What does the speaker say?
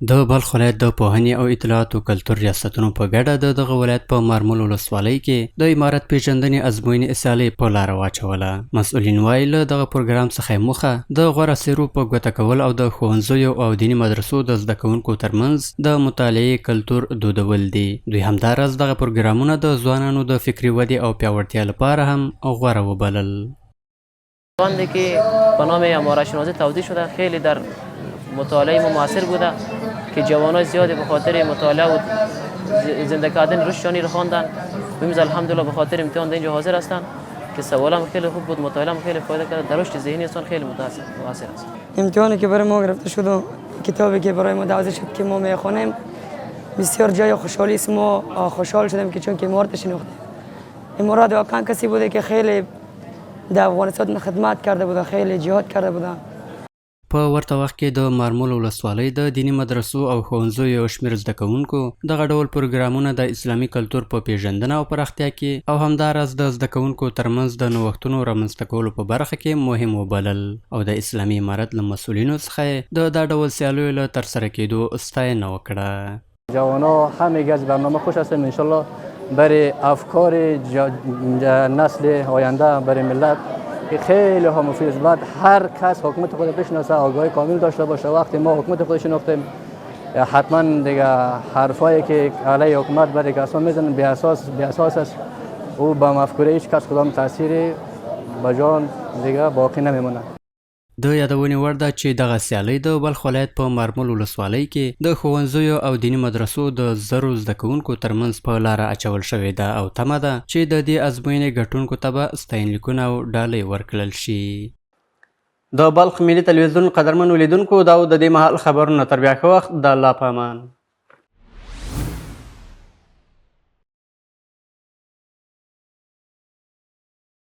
د بلخ ولایت د پوهنې او اطلاعاتو کلتور ریاستونو په ګډه د دغه ولایت په مارمول ولسوالۍ کې د عمارت پیژندنې ازموینې سیالۍ په لاره واچوله. مسؤلین وایي له دغه پروګرام څخه یې موخه د غوره څیرو په ګوته کول او د ښوونځیو او دیني مدرسو د زده کوونکو ترمنځ د مطالعې کلتور دودول دي. دوی همداراز دغه پروګرامونه د ځوانانو د فکري ودې او پیاوړتیا لپاره هم غوره وبلل. باندی که به نام عمارت شناسی توضیح شده خیلی در مطالعه ما موثر بوده که جوانای زیادی به خاطر مطالعه و زنده کردن رشدشانی رو خواندن. امروز الحمدلله به خاطر امتحان در اینجا حاضر هستند که سوالم خیلی خوب بود، مطالعه خیلی فایده کرد، در رشد ذهنی اصلا خیلی مؤثر است. امتحانی که برای ما گرفته شد و کتابی که برای ما توضیح شد که ما میخوانیم بسیار جای خوشحالی است. ما خوشحال شدیم که چون که امارات شناختیم. امارات واقعا کسی بوده که خیلی در افغانستان خدمت کرده بوده، خیلی جهاد کرده بوده. په ورته وخت کې د مارمول ولسوالۍ د دیني مدرسو او ښوونځیو یو شمېر زده کوونکو دغه ډول پروګرامونه د اسلامي کلتور په پیژندنه او پراختیا کې او همداراز د زده کوونکو ترمنځ د نوښتونو رامنځته کولو په برخه کې مهم وبلل او د اسلامي امارت له مسؤلینو څخه د دا ډول سیالیو له ترسره کېدو ستاینه وکړه. جوانا همگی از برنامه خوش هستیم انشالله برای افکار نسل آینده برای ملت خیلی ها مفید است. بعد هر کس حکومت خود بشناسه، آگاهی کامل داشته باشه. وقتی ما حکومت خود شناختیم حتما دیگه حرفایی که علیه حکومت برای کسان میزنن بی اساس است. او با مفکوره هیچ کس کدام تأثیری به جان دیگه باقی نمیمونه. د یادونې وړ ده چې دغه سیالۍ د بلخ ولایت په مارمول ولسوالۍ کې د ښوونځیو او دیني مدرسو د زرو زده کوونکو ترمنځ په لاره اچول شوې ده او تمه ده چې د دې ازموینې ګټونکو ته به ستاینلیکونه او ډالۍ ورکړل شي. د بلخ ملي تلویزیون قدرمنو لیدونکو دا د دې مهال خبرونه تر بیا ښه وخت د الله په امان.